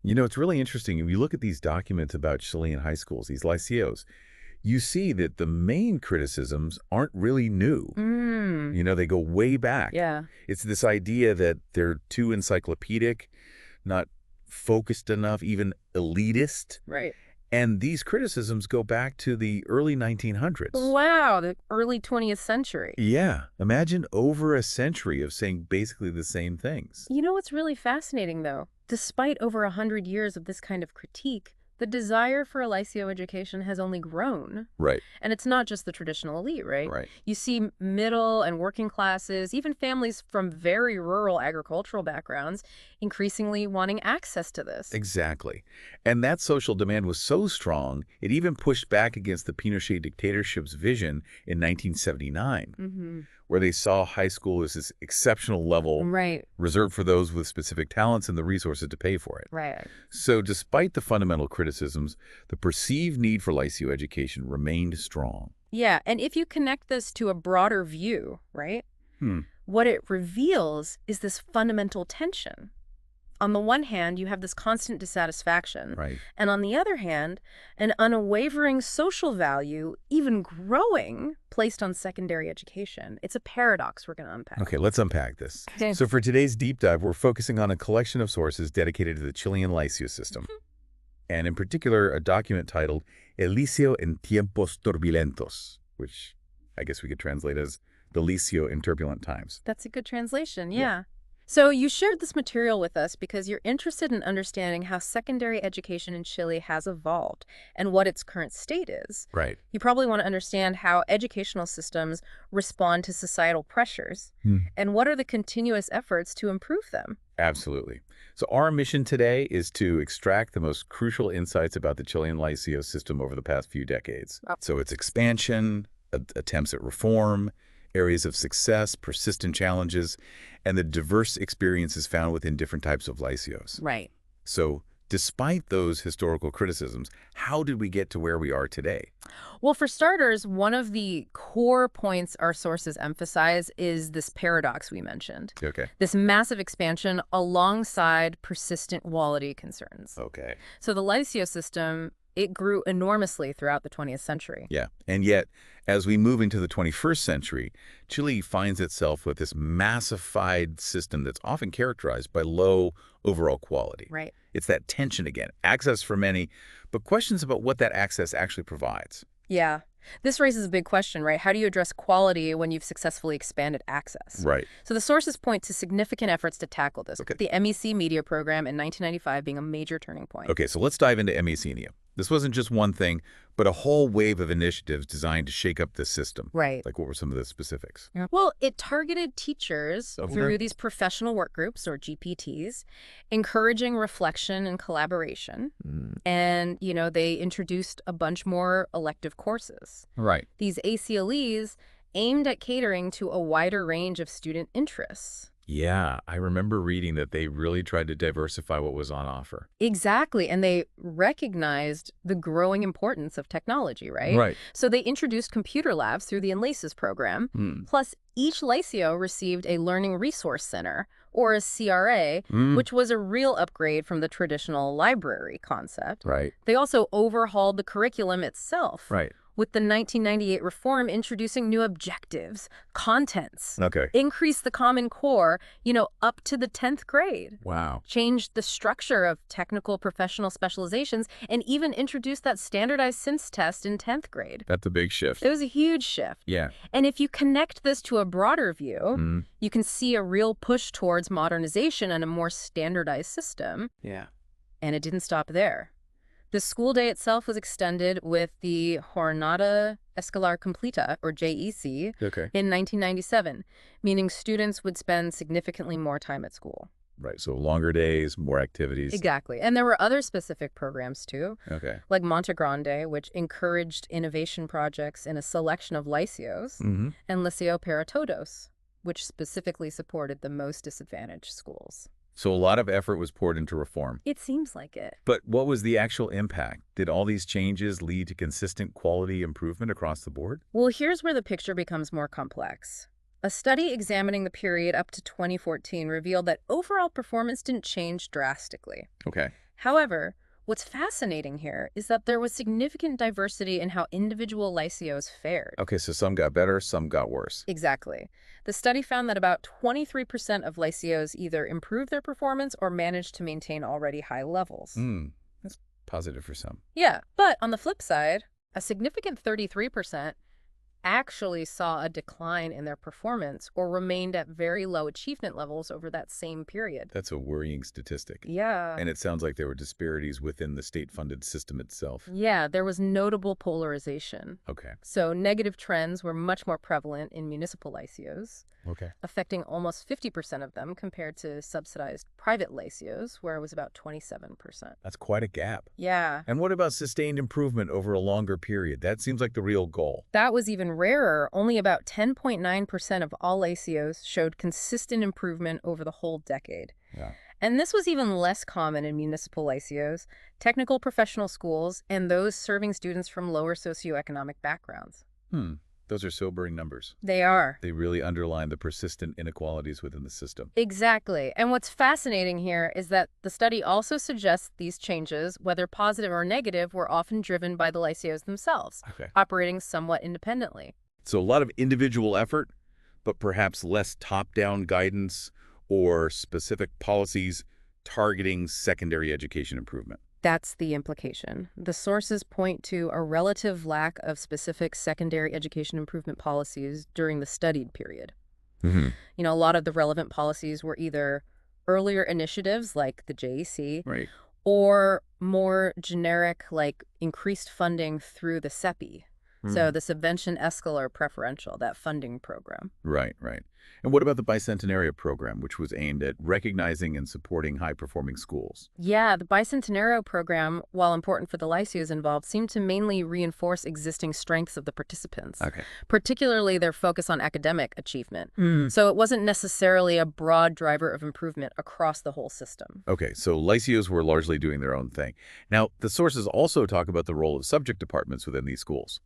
You know, it's really interesting. If you look at these documents about Chilean high schools, these liceos, you see that the main criticisms aren't really new. Mm, You know, they go way back. yeah, It's this idea that they're too encyclopedic, not focused enough, even elitist. right. And these criticisms go back to the early 1900s. Wow, the early 20th century. Yeah, imagine over a century of saying basically the same things. You know what's really fascinating, though? Despite over 100 years of this kind of critique, the desire for a liceo education has only grown. Right, And it's not just the traditional elite, right? right. You see middle and working classes, even families from very rural agricultural backgrounds, increasingly wanting access to this. Exactly. And that social demand was so strong, it even pushed back against the Pinochet dictatorship's vision in 1979, Mm-hmm. where they saw high school as this exceptional level Right, reserved for those with specific talents and the resources to pay for it. right. So despite the fundamental criticisms, the perceived need for liceo education remained strong. Yeah, and if you connect this to a broader view, right, Hmm. what it reveals is this fundamental tension. On the one hand, you have this constant dissatisfaction, Right. and on the other hand, an unwavering social value, even growing, placed on secondary education. It's a paradox we're going to unpack. Okay, let's unpack this. Okay. So for today's deep dive, we're focusing on a collection of sources dedicated to the Chilean liceo system, and in particular, a document titled El liceo en tiempos turbulentos, which I guess we could translate as the liceo in turbulent times. That's a good translation, Yeah. yeah. So you shared this material with us because you're interested in understanding how secondary education in Chile has evolved and what its current state is. Right. You probably want to understand how educational systems respond to societal pressures and what are the continuous efforts to improve them. Absolutely. So our mission today is to extract the most crucial insights about the Chilean liceo system over the past few decades. Oh. So its expansion, attempts at reform, areas of success, persistent challenges, and the diverse experiences found within different types of liceos. Right. So despite those historical criticisms, how did we get to where we are today? Well, for starters, one of the core points our sources emphasize is this paradox we mentioned. Okay. This massive expansion alongside persistent quality concerns. Okay. So the liceo system, it grew enormously throughout the 20th century. Yeah. And yet, as we move into the 21st century, Chile finds itself with this massified system that's often characterized by low overall quality. Right. It's that tension again, access for many, but questions about what that access actually provides. Yeah. This raises a big question, right? How do you address quality when you've successfully expanded access? Right. So the sources point to significant efforts to tackle this, Okay. the MEC media program in 1995 being a major turning point. Okay, so let's dive into MEC. This wasn't just one thing, but a whole wave of initiatives designed to shake up the system. Right. Like, what were some of the specifics? Well, it targeted teachers Okay. through these professional work groups, or GPTs, encouraging reflection and collaboration. And, they introduced a bunch more elective courses. Right. These ACLEs aimed at catering to a wider range of student interests. Yeah, I remember reading that they really tried to diversify what was on offer. Exactly. And they recognized the growing importance of technology, right? Right. So they introduced computer labs through the Enlaces program. Plus, each liceo received a Learning Resource Center, or a CRA, which was a real upgrade from the traditional library concept. Right. They also overhauled the curriculum itself. Right. With the 1998 reform introducing new objectives, contents, Okay. increased the Common Core, up to the 10th grade. Wow. Changed the structure of technical professional specializations, and even introduced that standardized SINS test in 10th grade. That's a big shift. It was a huge shift. Yeah. And if you connect this to a broader view, you can see a real push towards modernization and a more standardized system. Yeah. And it didn't stop there. The school day itself was extended with the Jornada Escolar Completa, or JEC, Okay. in 1997, meaning students would spend significantly more time at school. Right. So longer days, more activities. Exactly. And there were other specific programs, too, Okay. like Monte Grande, which encouraged innovation projects in a selection of liceos, and Liceo para Todos, which specifically supported the most disadvantaged schools. So a lot of effort was poured into reform. It seems like it. But what was the actual impact? Did all these changes lead to consistent quality improvement across the board? Well, here's where the picture becomes more complex. A study examining the period up to 2014 revealed that overall performance didn't change drastically. Okay. However, what's fascinating here is that there was significant diversity in how individual lyceos fared. Okay, so some got better, some got worse. Exactly. The study found that about 23% of lyceos either improved their performance or managed to maintain already high levels. That's positive for some. Yeah, but on the flip side, a significant 33% actually saw a decline in their performance or remained at very low achievement levels over that same period. That's a worrying statistic. Yeah. And it sounds like there were disparities within the state-funded system itself. Yeah, there was notable polarization. Okay. So negative trends were much more prevalent in municipal lyceos, Okay. affecting almost 50% of them compared to subsidized private lyceos, where it was about 27%. That's quite a gap. Yeah. And what about sustained improvement over a longer period? That seems like the real goal. That was even rarer. Only about 10.9% of all lyceos showed consistent improvement over the whole decade. Yeah. And this was even less common in municipal lyceos, technical professional schools, and those serving students from lower socioeconomic backgrounds. Those are sobering numbers. They are. They really underline the persistent inequalities within the system. Exactly. And what's fascinating here is that the study also suggests these changes, whether positive or negative, were often driven by the lyceos themselves, operating somewhat independently. So a lot of individual effort, but perhaps less top-down guidance or specific policies targeting secondary education improvement. That's the implication. The sources point to a relative lack of specific secondary education improvement policies during the studied period. You know, a lot of the relevant policies were either earlier initiatives like the JEC, or more generic like increased funding through the CEPI. So the Subvention Escolar Preferential, that funding program. Right. And what about the Bicentenario program, which was aimed at recognizing and supporting high-performing schools? Yeah, the Bicentenario program, while important for the lyceos involved, seemed to mainly reinforce existing strengths of the participants, particularly their focus on academic achievement. So it wasn't necessarily a broad driver of improvement across the whole system. Okay, so lyceos were largely doing their own thing. Now, the sources also talk about the role of subject departments within these schools,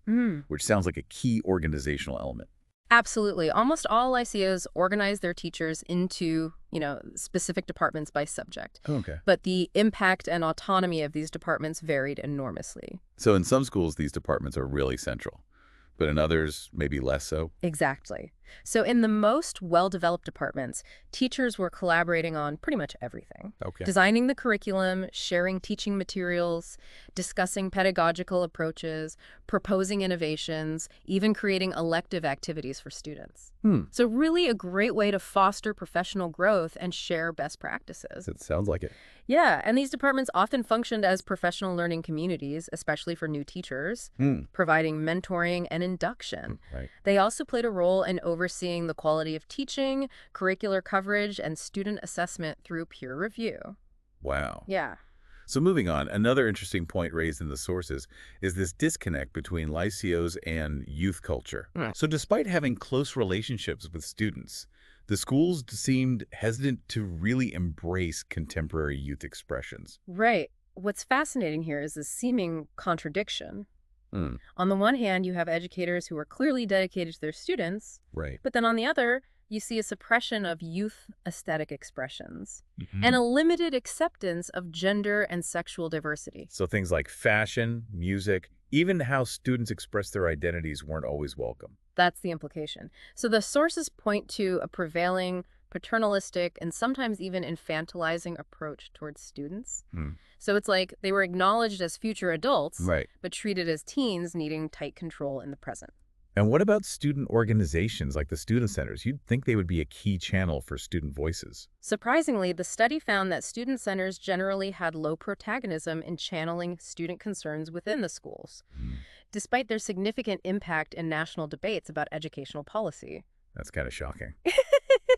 which sounds like a key organizational element. Absolutely. Almost all lyceos organize their teachers into, specific departments by subject. Okay. But the impact and autonomy of these departments varied enormously. So in some schools, these departments are really central, but in others, maybe less so? Exactly. So in the most well-developed departments, teachers were collaborating on pretty much everything. Designing the curriculum, sharing teaching materials, discussing pedagogical approaches, proposing innovations, even creating elective activities for students. So really a great way to foster professional growth and share best practices. It sounds like it. Yeah, and these departments often functioned as professional learning communities, especially for new teachers, providing mentoring and induction. They also played a role in overseeing the quality of teaching, curricular coverage, and student assessment through peer review. Wow. Yeah. So moving on, another interesting point raised in the sources is this disconnect between lyceos and youth culture. So despite having close relationships with students, the schools seemed hesitant to really embrace contemporary youth expressions. Right. What's fascinating here is the seeming contradiction. On the one hand, you have educators who are clearly dedicated to their students, but then on the other, you see a suppression of youth aesthetic expressions and a limited acceptance of gender and sexual diversity. So things like fashion, music, even how students express their identities weren't always welcome. That's the implication. So the sources point to a prevailing paternalistic and sometimes even infantilizing approach towards students. So it's like they were acknowledged as future adults, but treated as teens needing tight control in the present. And what about student organizations like the student centers? You'd think they would be a key channel for student voices. Surprisingly, the study found that student centers generally had low protagonism in channeling student concerns within the schools, despite their significant impact in national debates about educational policy. That's kind of shocking.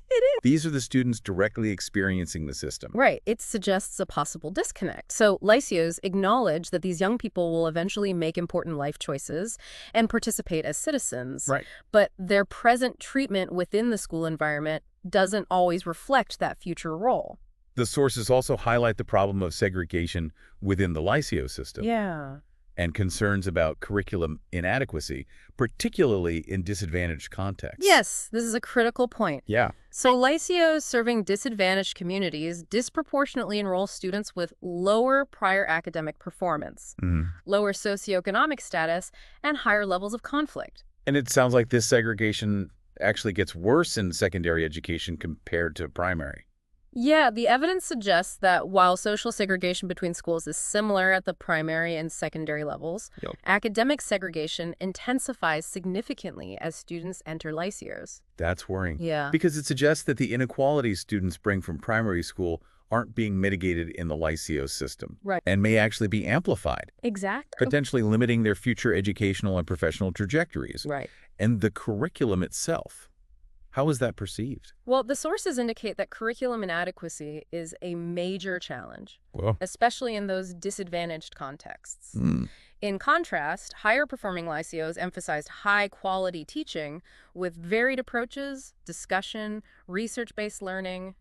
It is. These are the students directly experiencing the system. Right. It suggests a possible disconnect. So lyceos acknowledge that these young people will eventually make important life choices and participate as citizens. But their present treatment within the school environment doesn't always reflect that future role. The sources also highlight the problem of segregation within the liceo system. Yeah. and concerns about curriculum inadequacy, particularly in disadvantaged contexts. Yes, this is a critical point. Yeah. So lyceos serving disadvantaged communities disproportionately enroll students with lower prior academic performance, lower socioeconomic status, and higher levels of conflict. And it sounds like this segregation actually gets worse in secondary education compared to primary. Yeah, the evidence suggests that while social segregation between schools is similar at the primary and secondary levels, academic segregation intensifies significantly as students enter lyceos. That's worrying. Yeah. Because it suggests that the inequalities students bring from primary school aren't being mitigated in the liceo system. Right. And may actually be amplified, Exactly. potentially limiting their future educational and professional trajectories. Right. And the curriculum itself, how is that perceived? Well, the sources indicate that curriculum inadequacy is a major challenge, Well, especially in those disadvantaged contexts. In contrast, higher performing lyceos emphasized high-quality teaching with varied approaches, discussion, research-based learning,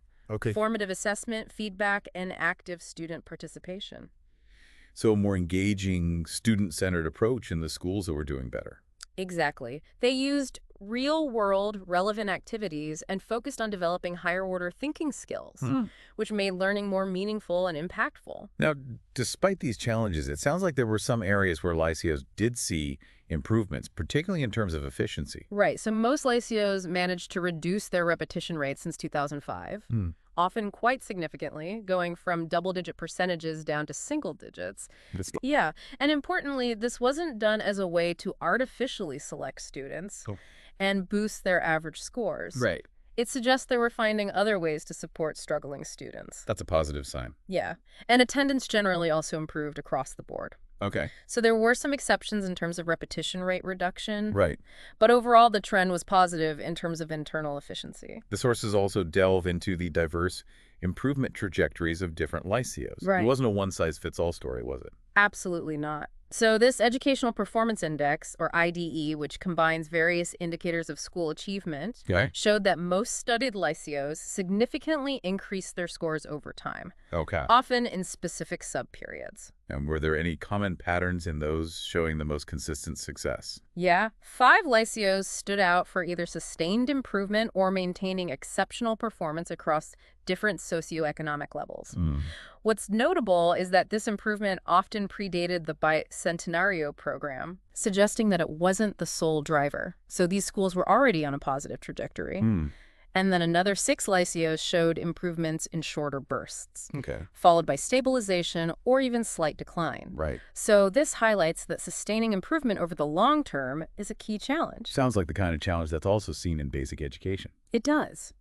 formative assessment, feedback, and active student participation. So a more engaging, student-centered approach in the schools that were doing better. Exactly. They used real-world relevant activities and focused on developing higher-order thinking skills, which made learning more meaningful and impactful. Now, despite these challenges, it sounds like there were some areas where lyceos did see improvements, particularly in terms of efficiency. Right. So most lyceos managed to reduce their repetition rate since 2005. Often quite significantly, going from double-digit percentages down to single digits. Yeah, and importantly, this wasn't done as a way to artificially select students and boost their average scores. Right. It suggests they were finding other ways to support struggling students. That's a positive sign. Yeah, and attendance generally also improved across the board. Okay. So there were some exceptions in terms of repetition rate reduction. Right. But overall, the trend was positive in terms of internal efficiency. The sources also delve into the diverse improvement trajectories of different lyceos. Right. It wasn't a one-size-fits-all story, was it? Absolutely not. So this Educational Performance Index, or IDE, which combines various indicators of school achievement, showed that most studied lyceos significantly increased their scores over time, often in specific subperiods. And were there any common patterns in those showing the most consistent success? Yeah. 5 lyceos stood out for either sustained improvement or maintaining exceptional performance across different socioeconomic levels. What's notable is that this improvement often predated the Bicentenario program, suggesting that it wasn't the sole driver. So these schools were already on a positive trajectory. And then another 6 lyceos showed improvements in shorter bursts, followed by stabilization or even slight decline. Right. So this highlights that sustaining improvement over the long term is a key challenge. Sounds like the kind of challenge that's also seen in basic education. It does.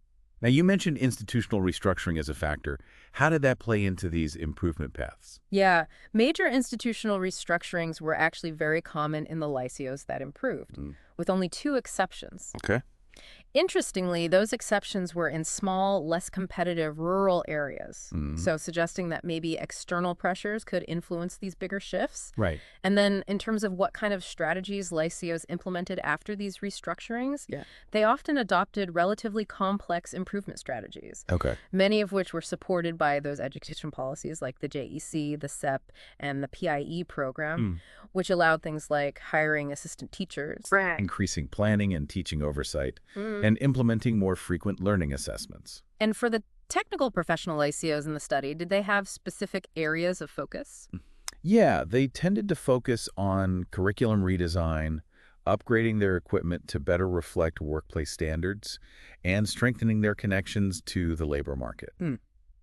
Now, you mentioned institutional restructuring as a factor. How did that play into these improvement paths? Yeah, major institutional restructurings were actually very common in the lyceos that improved, with only 2 exceptions. Interestingly, those exceptions were in small, less competitive rural areas, so suggesting that maybe external pressures could influence these bigger shifts. Right. And then in terms of what kind of strategies lyceos implemented after these restructurings, they often adopted relatively complex improvement strategies, many of which were supported by those education policies like the JEC, the SEP, and the PIE program, which allowed things like hiring assistant teachers, increasing planning and teaching oversight, and implementing more frequent learning assessments. And for the technical professional lyceos in the study, did they have specific areas of focus? Yeah, they tended to focus on curriculum redesign, upgrading their equipment to better reflect workplace standards, and strengthening their connections to the labor market.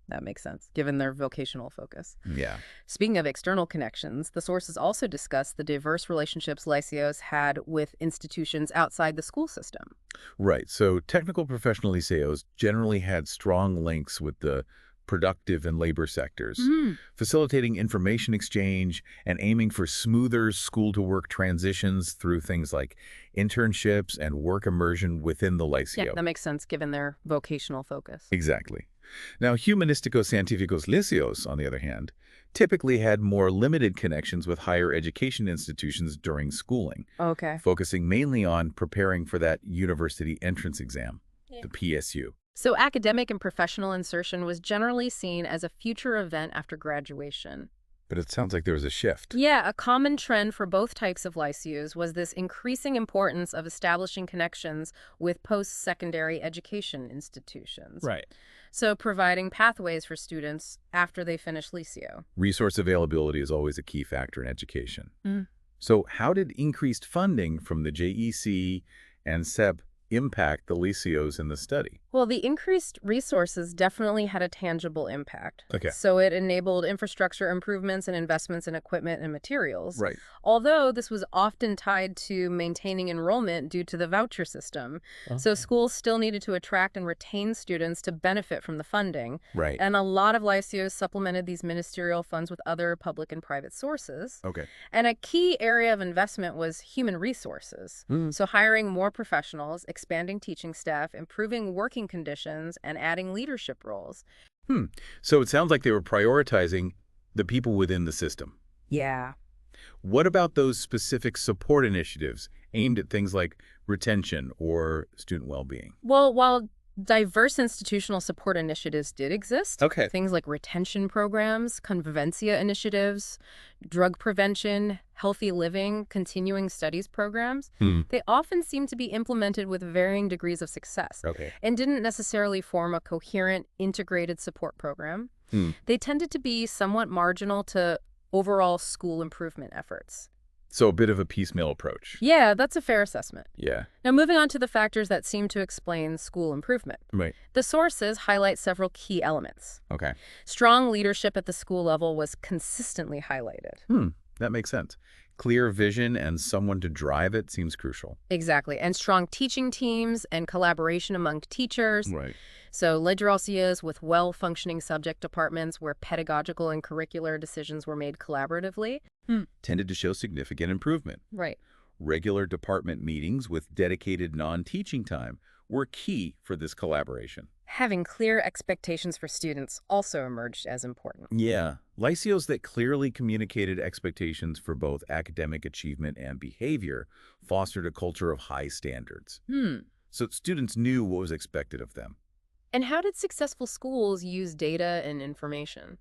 That makes sense, given their vocational focus. Yeah. Speaking of external connections, the sources also discuss the diverse relationships lyceos had with institutions outside the school system. Right. So technical professional liceos generally had strong links with the productive and labor sectors, facilitating information exchange and aiming for smoother school-to-work transitions through things like internships and work immersion within the liceo. Yeah, that makes sense, given their vocational focus. Exactly. Now, humanístico-científicos liceos, on the other hand, typically had more limited connections with higher education institutions during schooling, focusing mainly on preparing for that university entrance exam, the PSU. So academic and professional insertion was generally seen as a future event after graduation. But it sounds like there was a shift. Yeah, a common trend for both types of lyceos was this increasing importance of establishing connections with post-secondary education institutions. Right. So providing pathways for students after they finish liceo. Resource availability is always a key factor in education. So how did increased funding from the JEC and SEP impact the liceos in the study? Well, the increased resources definitely had a tangible impact. Okay. So it enabled infrastructure improvements and investments in equipment and materials. Right. Although this was often tied to maintaining enrollment due to the voucher system. So schools still needed to attract and retain students to benefit from the funding. Right. And a lot of lyceos supplemented these ministerial funds with other public and private sources. Okay. And a key area of investment was human resources. So hiring more professionals, expanding teaching staff, improving working conditions, and adding leadership roles. So it sounds like they were prioritizing the people within the system. Yeah. What about those specific support initiatives aimed at things like retention or student well-being? Well, while diverse institutional support initiatives did exist, Okay. things like retention programs, convivencia initiatives, drug prevention, healthy living, continuing studies programs, they often seem to be implemented with varying degrees of success Okay. and didn't necessarily form a coherent, integrated support program. They tended to be somewhat marginal to overall school improvement efforts. So a bit of a piecemeal approach. Yeah, that's a fair assessment. Yeah. Now, moving on to the factors that seem to explain school improvement. Right. The sources highlight several key elements. Okay. Strong leadership at the school level was consistently highlighted. That makes sense. Clear vision and someone to drive it seems crucial. Exactly. And strong teaching teams and collaboration among teachers. Right. So liderazzias with well-functioning subject departments where pedagogical and curricular decisions were made collaboratively. Tended to show significant improvement. Right. Regular department meetings with dedicated non-teaching time were key for this collaboration. Having clear expectations for students also emerged as important. Yeah. Liceos that clearly communicated expectations for both academic achievement and behavior fostered a culture of high standards. So students knew what was expected of them. And how did successful schools use data and information?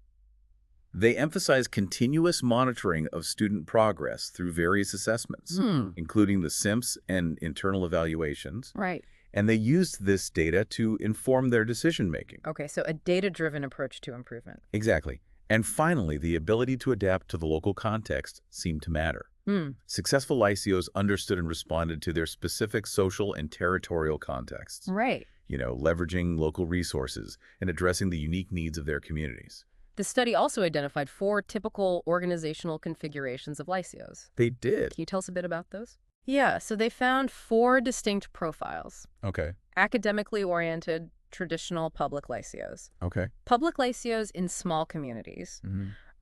They emphasize continuous monitoring of student progress through various assessments, including the SIMPs and internal evaluations. Right. And they used this data to inform their decision-making. Okay, so a data-driven approach to improvement. Exactly. And finally, the ability to adapt to the local context seemed to matter. Successful liceos understood and responded to their specific social and territorial contexts. Right. Leveraging local resources and addressing the unique needs of their communities. The study also identified 4 typical organizational configurations of liceos. They did. Can you tell us a bit about those? Yeah, so they found 4 distinct profiles. Okay. Academically oriented, traditional public liceos. Okay. Public liceos in small communities.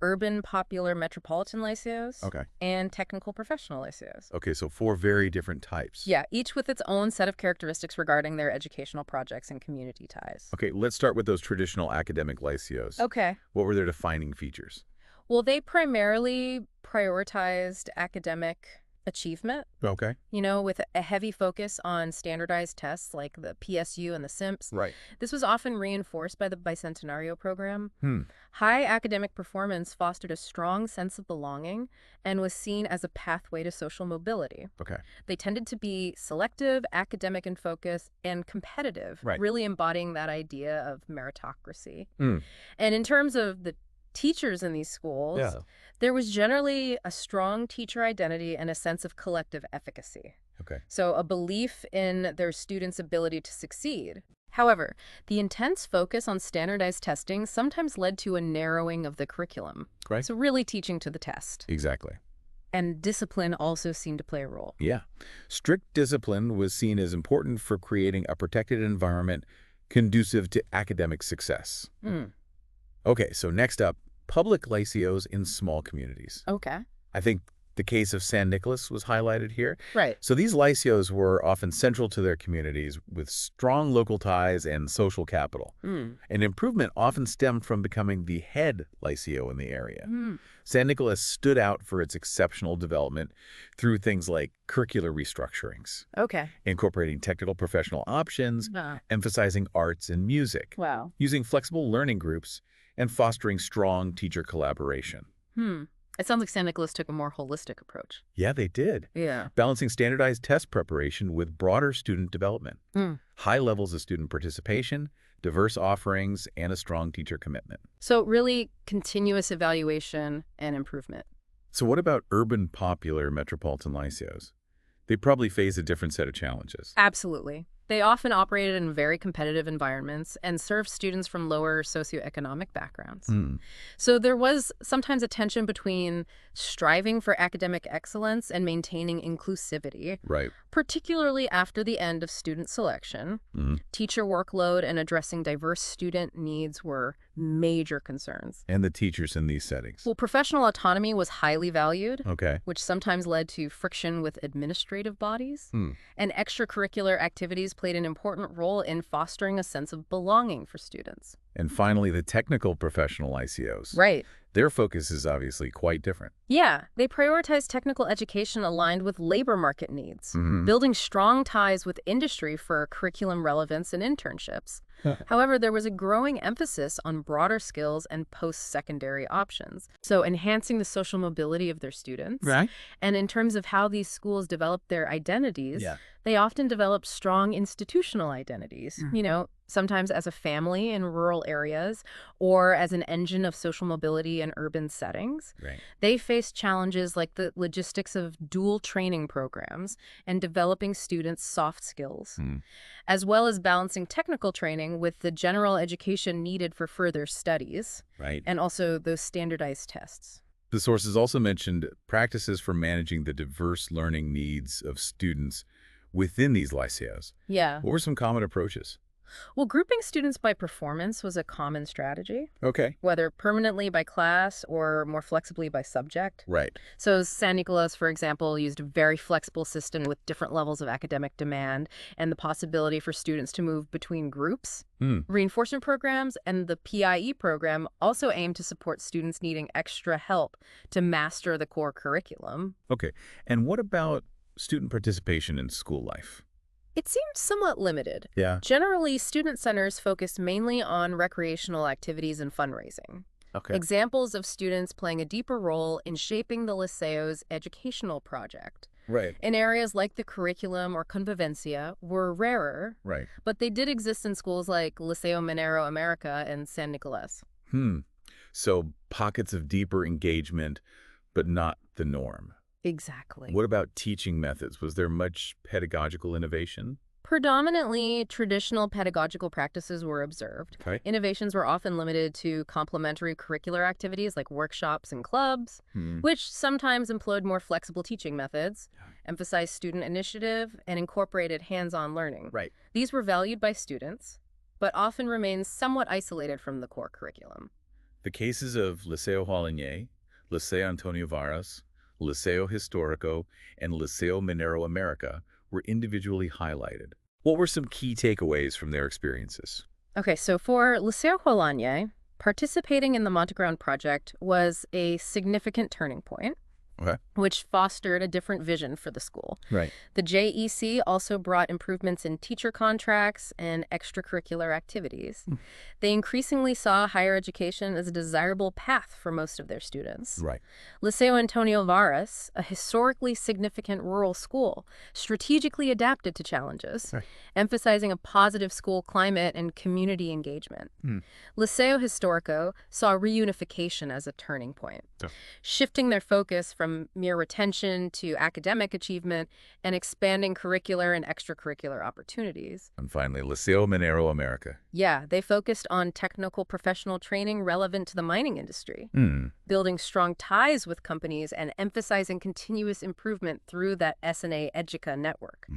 Urban, popular, metropolitan liceos. Okay. And technical professional liceos. Okay, so 4 very different types. Yeah, each with its own set of characteristics regarding their educational projects and community ties. Okay, let's start with those traditional academic liceos. Okay. What were their defining features? Well, they primarily prioritized academic achievement, Okay. with a heavy focus on standardized tests like the PSU and the SIMPs. Right. This was often reinforced by the Bicentenario program. Hmm. High academic performance fostered a strong sense of belonging and was seen as a pathway to social mobility. Okay. They tended to be selective, academic in focus, and competitive, Right. really embodying that idea of meritocracy. Mm. And in terms of the teachers in these schools, there was generally a strong teacher identity and a sense of collective efficacy. Okay. So a belief in their students' ability to succeed. However, the intense focus on standardized testing sometimes led to a narrowing of the curriculum. Right. So really teaching to the test. Exactly. And discipline also seemed to play a role. Yeah. Strict discipline was seen as important for creating a protected environment conducive to academic success. Okay, so next up, public liceos in small communities. Okay. I think the case of San Nicolas was highlighted here. Right. So these liceos were often central to their communities with strong local ties and social capital. And improvement often stemmed from becoming the head liceo in the area. San Nicolas stood out for its exceptional development through things like curricular restructurings, Okay. incorporating technical professional options, emphasizing arts and music, Wow. using flexible learning groups, and fostering strong teacher collaboration. It sounds like San Nicolas took a more holistic approach. Yeah, they did. Yeah. Balancing standardized test preparation with broader student development, Mm. high levels of student participation, diverse offerings, and a strong teacher commitment. So really continuous evaluation and improvement. So what about urban popular metropolitan lyceos? They probably face a different set of challenges. Absolutely. They often operated in very competitive environments and served students from lower socioeconomic backgrounds. So there was sometimes a tension between striving for academic excellence and maintaining inclusivity, Right. particularly after the end of student selection. Teacher workload and addressing diverse student needs were major concerns. And the teachers in these settings. Well, professional autonomy was highly valued, Okay. which sometimes led to friction with administrative bodies. And extracurricular activities played an important role in fostering a sense of belonging for students. And finally, the technical professional lyceos. Right. Their focus is obviously quite different. Yeah, they prioritize technical education aligned with labor market needs, building strong ties with industry for curriculum relevance and internships. However, there was a growing emphasis on broader skills and post-secondary options, so enhancing the social mobility of their students. Right. And in terms of how these schools developed their identities, they often developed strong institutional identities, sometimes as a family in rural areas or as an engine of social mobility in urban settings. Right. They faced challenges like the logistics of dual training programs and developing students' soft skills, as well as balancing technical training with the general education needed for further studies, Right. and also those standardized tests. The sources also mentioned practices for managing the diverse learning needs of students within these lyceos. Yeah. What were some common approaches? Well, grouping students by performance was a common strategy, Okay. whether permanently by class or more flexibly by subject. Right. So San Nicolas, for example, used a very flexible system with different levels of academic demand and the possibility for students to move between groups. Reinforcement programs and the PIE program also aim to support students needing extra help to master the core curriculum. Okay. And what about student participation in school life? It seemed somewhat limited. Yeah. Generally, student centers focused mainly on recreational activities and fundraising. Okay. Examples of students playing a deeper role in shaping the Liceo's educational project. Right. In areas like the curriculum or convivencia were rarer, Right. but they did exist in schools like Liceo Minero America and San Nicolas. So pockets of deeper engagement, but not the norm. Exactly. What about teaching methods? Was there much pedagogical innovation? Predominantly, traditional pedagogical practices were observed. Okay. Innovations were often limited to complementary curricular activities like workshops and clubs, which sometimes employed more flexible teaching methods, emphasized student initiative, and incorporated hands-on learning. Right. These were valued by students, but often remained somewhat isolated from the core curriculum. The cases of Liceo Jolinet, Liceo Antonio Varas, Liceo Historico, and Liceo Minero America were individually highlighted. What were some key takeaways from their experiences? Okay, so for Liceo Jolinet, participating in the Monteground project was a significant turning point, which fostered a different vision for the school. Right. The JEC also brought improvements in teacher contracts and extracurricular activities. They increasingly saw higher education as a desirable path for most of their students. Right. Liceo Antonio Varas, a historically significant rural school, strategically adapted to challenges, emphasizing a positive school climate and community engagement. Liceo Historico saw reunification as a turning point, shifting their focus from mere retention to academic achievement and expanding curricular and extracurricular opportunities. And finally, Liceo Minero America. Yeah, they focused on technical professional training relevant to the mining industry, building strong ties with companies and emphasizing continuous improvement through that S&A Educa network.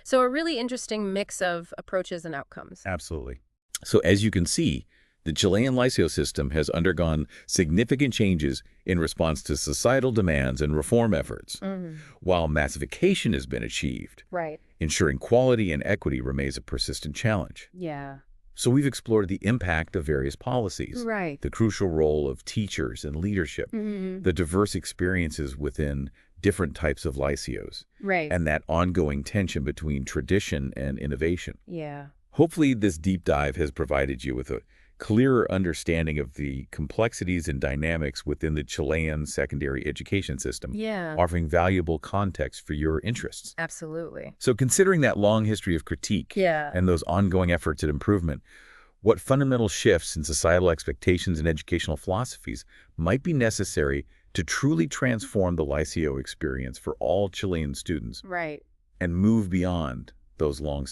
So a really interesting mix of approaches and outcomes. Absolutely. So as you can see, the Chilean liceo system has undergone significant changes in response to societal demands and reform efforts. While massification has been achieved, Right. ensuring quality and equity remains a persistent challenge. Yeah. So we've explored the impact of various policies, Right. the crucial role of teachers and leadership, the diverse experiences within different types of liceos, Right. and that ongoing tension between tradition and innovation. Yeah. Hopefully this deep dive has provided you with a clearer understanding of the complexities and dynamics within the Chilean secondary education system, Yeah, offering valuable context for your interests. absolutely. So considering that long history of critique Yeah. and those ongoing efforts at improvement, what fundamental shifts in societal expectations and educational philosophies might be necessary to truly transform the liceo experience for all Chilean students Right. and move beyond those long